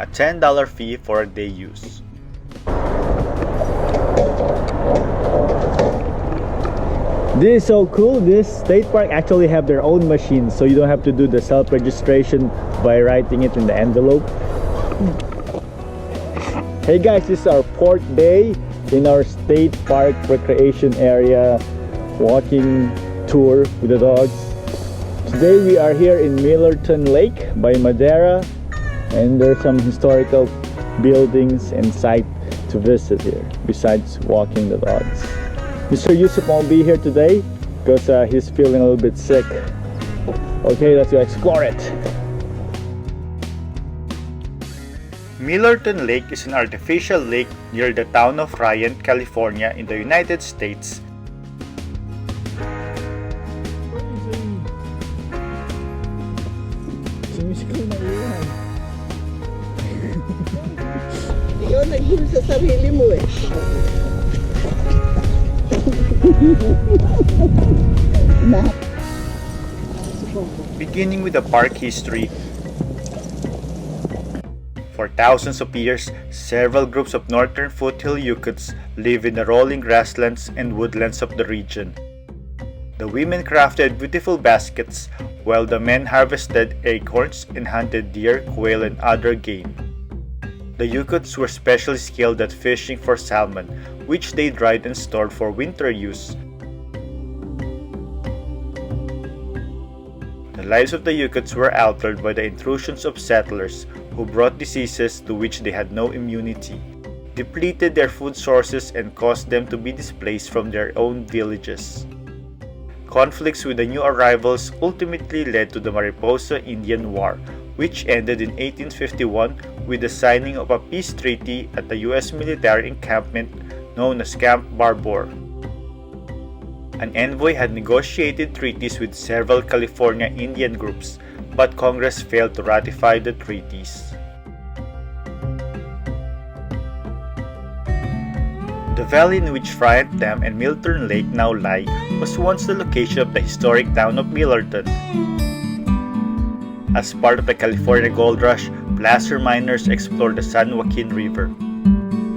a $10 fee for a day use. This is so cool. This state park actually have their own machines, so you don't have to do the self-registration by writing it in the envelope. Hey guys, this is our 4th day in our state park recreation area walking tour with the dogs. Today we are here in Millerton Lake by Madera, and there's some historical buildings and site to visit here besides walking the dogs. Mr. Yusuf won't be here today because he's feeling a little bit sick. Okay, let's go explore it. Millerton Lake is an artificial lake near the town of Friant, California in the United States. Ikaw nag-heal sa sarili mo eh. Beginning with the park history. For thousands of years, several groups of Northern Foothill Yokuts live in the rolling grasslands and woodlands of the region. The women crafted beautiful baskets, while the men harvested acorns and hunted deer, quail, and other game. The Yokuts were specially skilled at fishing for salmon, which they dried and stored for winter use. The lives of the Yokuts were altered by the intrusions of settlers who brought diseases to which they had no immunity, depleted their food sources, and caused them to be displaced from their own villages. Conflicts with the new arrivals ultimately led to the Mariposa Indian War, which ended in 1851 with the signing of a peace treaty at the U.S. military encampment known as Camp Barbour. An envoy had negotiated treaties with several California Indian groups, but Congress failed to ratify the treaties. The valley in which Friant Dam and Millerton Lake now lie was once the location of the historic town of Millerton. As part of the California Gold Rush, placer miners explored the San Joaquin River.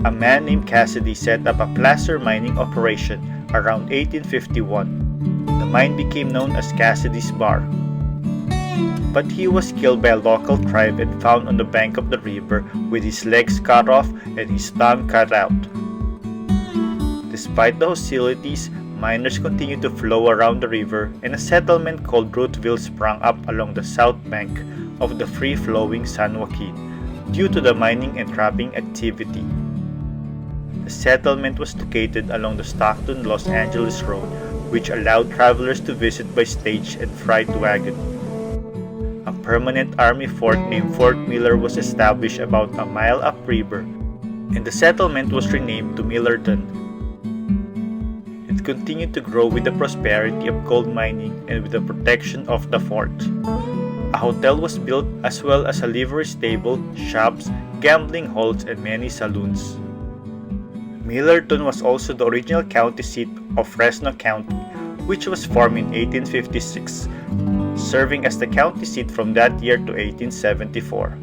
A man named Cassidy set up a placer mining operation around 1851. The mine became known as Cassidy's Bar. But he was killed by a local tribe and found on the bank of the river with his legs cut off and his tongue cut out. Despite the hostilities, miners continued to flow around the river, and a settlement called Rootville sprang up along the south bank of the free-flowing San Joaquin due to the mining and trapping activity. The settlement was located along the Stockton-Los Angeles Road, which allowed travelers to visit by stage and freight wagon. A permanent army fort named Fort Miller was established about a mile upriver, and the settlement was renamed to Millerton. It continued to grow with the prosperity of gold mining and with the protection of the fort. A hotel was built as well as a livery stable, shops, gambling halls, and many saloons. Millerton was also the original county seat of Fresno County, which was formed in 1856, serving as the county seat from that year to 1874.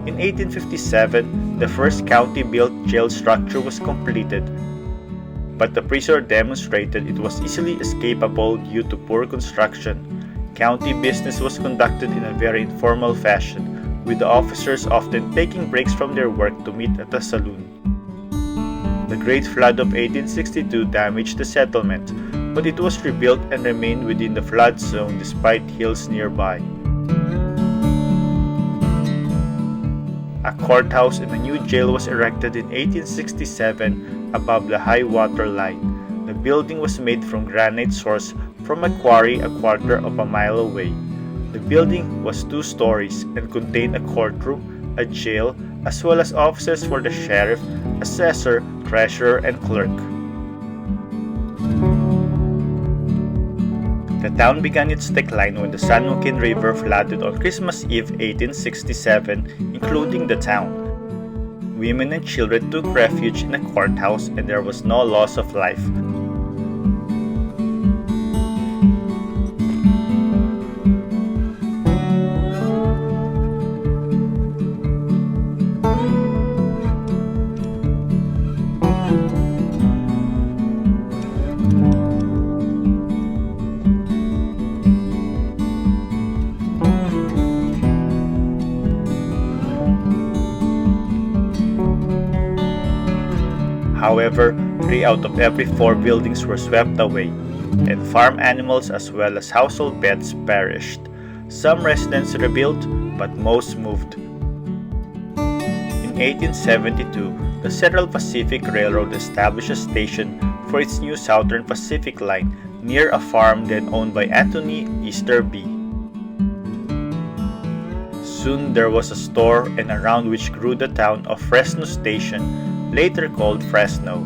In 1857, the first county-built jail structure was completed, but the prisoner demonstrated it was easily escapable due to poor construction. County business was conducted in a very informal fashion, with the officers often taking breaks from their work to meet at a saloon. The Great Flood of 1862 damaged the settlement, but it was rebuilt and remained within the flood zone despite hills nearby. A courthouse and a new jail was erected in 1867 above the high water line. The building was made from granite source from a quarry a quarter of a mile away. The building was 2 stories and contained a courtroom, a jail, as well as offices for the sheriff, assessor, treasurer, and clerk. The town began its decline when the San Joaquin River flooded on Christmas Eve 1867, including the town. Women and children took refuge in a courthouse and there was no loss of life. However, 3 out of every 4 buildings were swept away, and farm animals as well as household pets perished. Some residents rebuilt, but most moved. In 1872, the Central Pacific Railroad established a station for its new Southern Pacific Line near a farm then owned by Anthony Easterby. Soon there was a store and around which grew the town of Fresno Station, later called Fresno.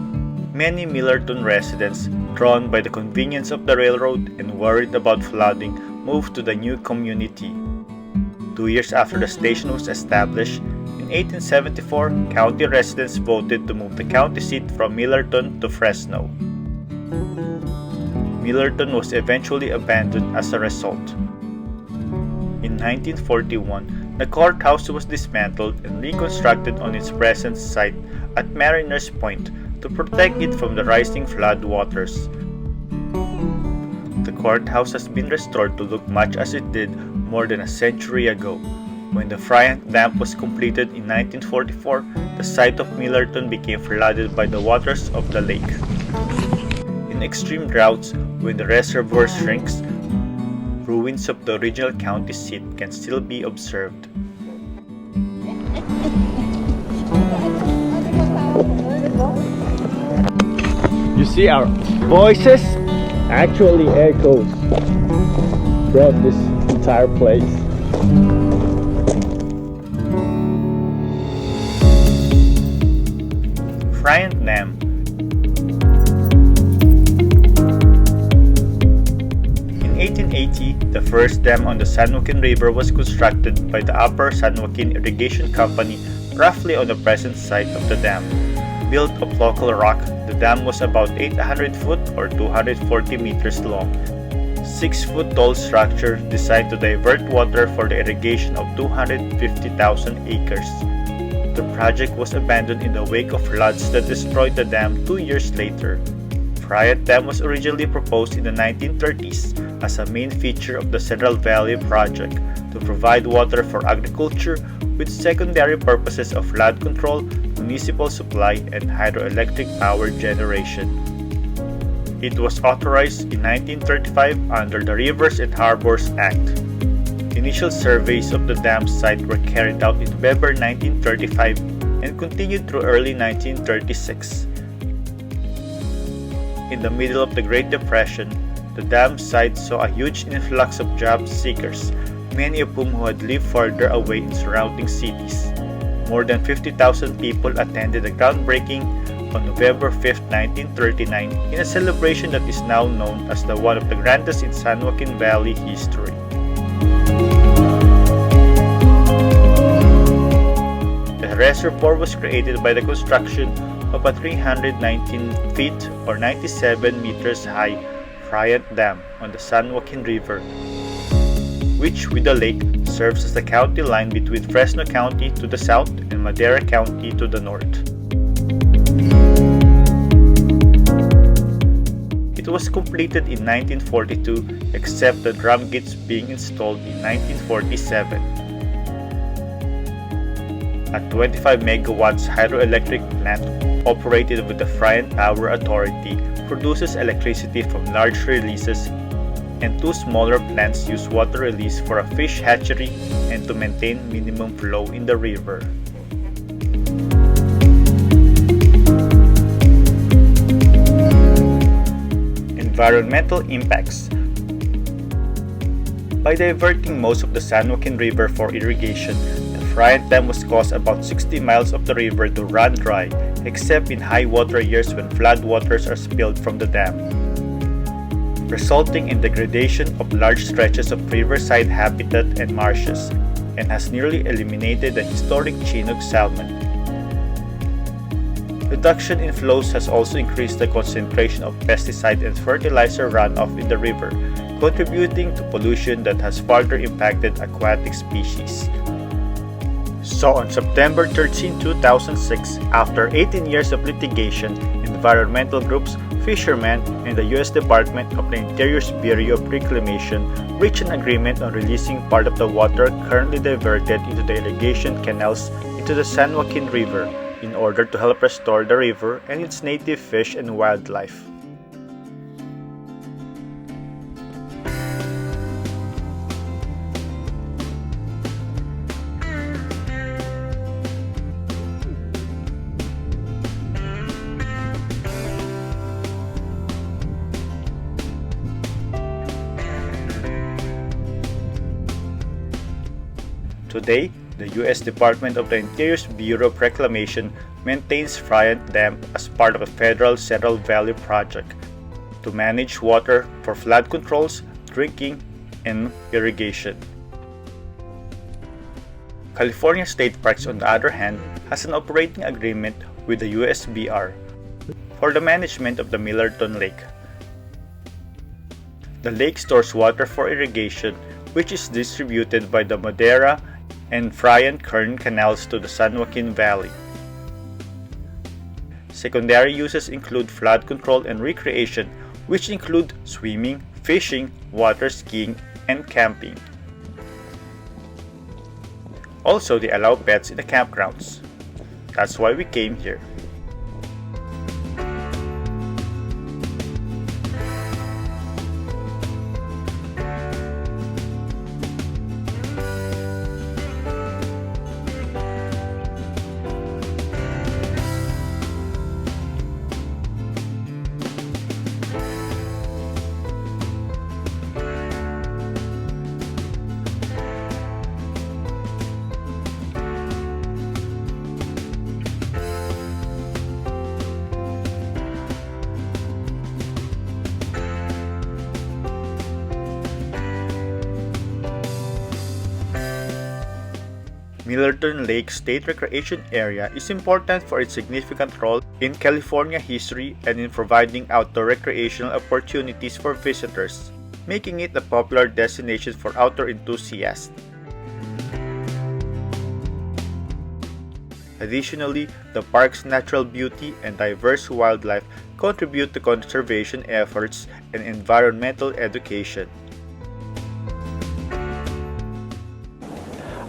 Many Millerton residents, drawn by the convenience of the railroad and worried about flooding, moved to the new community. 2 years after the station was established, in 1874, county residents voted to move the county seat from Millerton to Fresno. Millerton was eventually abandoned as a result. In 1941, the courthouse was dismantled and reconstructed on its present site at Mariners Point to protect it from the rising flood waters. The courthouse has been restored to look much as it did more than a century ago. When the Friant Dam was completed in 1944, the site of Millerton became flooded by the waters of the lake. In extreme droughts, when the reservoir shrinks, ruins of the original county seat can still be observed. You see, our voices actually echoes from this entire place. Friant Dam. In 1880, the first dam on the San Joaquin River was constructed by the Upper San Joaquin Irrigation Company roughly on the present site of the dam. Built of local rock, the dam was about 800 foot or 240 meters long. 6-foot tall structure designed to divert water for the irrigation of 250,000 acres. The project was abandoned in the wake of floods that destroyed the dam 2 years later. Friant Dam was originally proposed in the 1930s as a main feature of the Central Valley Project to provide water for agriculture with secondary purposes of flood control, municipal supply, and hydroelectric power generation. It was authorized in 1935 under the Rivers and Harbors Act. Initial surveys of the dam site were carried out in November 1935 and continued through early 1936. In the middle of the Great Depression, the dam site saw a huge influx of job seekers, many of whom had lived farther away in surrounding cities. More than 50,000 people attended the groundbreaking on November 5, 1939, in a celebration that is now known as one of the grandest in San Joaquin Valley history. The reservoir was created by the construction of a 319 feet or 97 meters high Friant Dam on the San Joaquin River, which with the lake serves as the county line between Fresno County to the south and Madera County to the north. It was completed in 1942 except the drum gates being installed in 1947. A 25 megawatts hydroelectric plant operated with the Friant Power Authority produces electricity from large releases, and 2 smaller plants use water release for a fish hatchery and to maintain minimum flow in the river. Environmental impacts. By diverting most of the San Joaquin River for irrigation, the Friant Dam was caused about 60 miles of the river to run dry, except in high water years when flood waters are spilled from the dam, resulting in degradation of large stretches of riverside habitat and marshes, and has nearly eliminated the historic Chinook salmon. Reduction in flows has also increased the concentration of pesticide and fertilizer runoff in the river, contributing to pollution that has further impacted aquatic species. So on September 13, 2006, after 18 years of litigation, environmental groups, fishermen, and the U.S. Department of the Interior's Bureau of Reclamation reached an agreement on releasing part of the water currently diverted into the irrigation canals into the San Joaquin River, in order to help restore the river and its native fish and wildlife. Today, the U.S. Department of the Interior's Bureau of Reclamation maintains Friant Dam as part of a federal Central Valley project to manage water for flood controls, drinking, and irrigation. California State Parks, on the other hand, has an operating agreement with the USBR for the management of the Millerton Lake. The lake stores water for irrigation, which is distributed by the Madera and Friant Kern canals to the San Joaquin Valley. Secondary uses include flood control and recreation, which include swimming, fishing, water skiing, and camping. Also, they allow pets in the campgrounds. That's why we came here. Millerton Lake State Recreation Area is important for its significant role in California history and in providing outdoor recreational opportunities for visitors, making it a popular destination for outdoor enthusiasts. Additionally, the park's natural beauty and diverse wildlife contribute to conservation efforts and environmental education.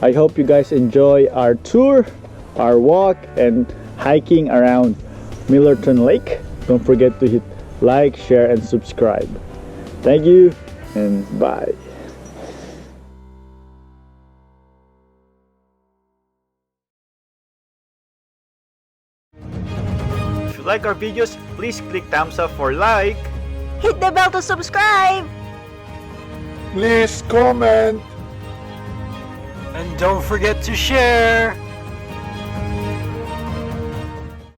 I hope you guys enjoy our tour, our walk, and hiking around Millerton Lake. Don't forget to hit like, share, and subscribe. Thank you, and bye. If you like our videos, please click thumbs up for like. Hit the bell to subscribe! Please comment. And don't forget to share!